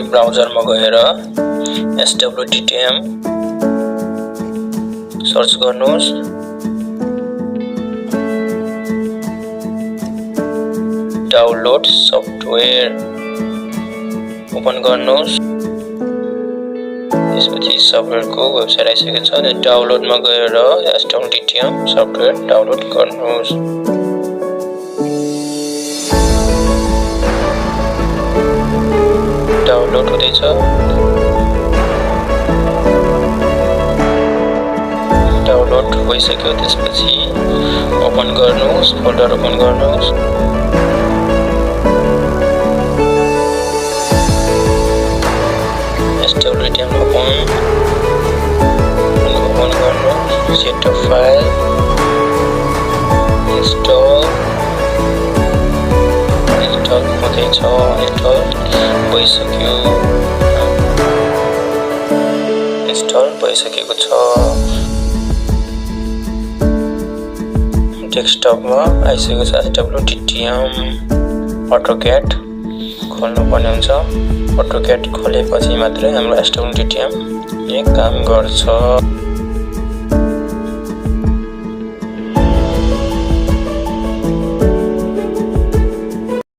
Browser में गएर SW-DTM search गर्नुहोस्। डाउनलोड सफ्टवेयर ओपन गर्नुहोस्। त्यसपछि सफ्टवेयर को वेबसाइट आइसकेको छ। डाउनलोड मा गएर SW-DTM सफ्टवेयर डाउनलोड गर्नुहोस्। डाउनलोड हुँदैछ। डाउनलोड भइसक्यो। त्यसपछि ओपन गर्नुहोस्, फोल्डर ओपन गर्नुहोस्। SW-DTM ओपन गर्नुहोस्। सेटअप फाइल इन्स्टल हुँदैछ। इन्स्टल भइसक्यो। इन्स्टल भइसकेको छ। डेस्कटपमा आइसकेको छ। SW-DTM अटोक्याड खोल्नु पर्ने हुन्छ। अटोक्याड खोलेपछि मात्रै हाम्रो SW-DTM काम गर्छ।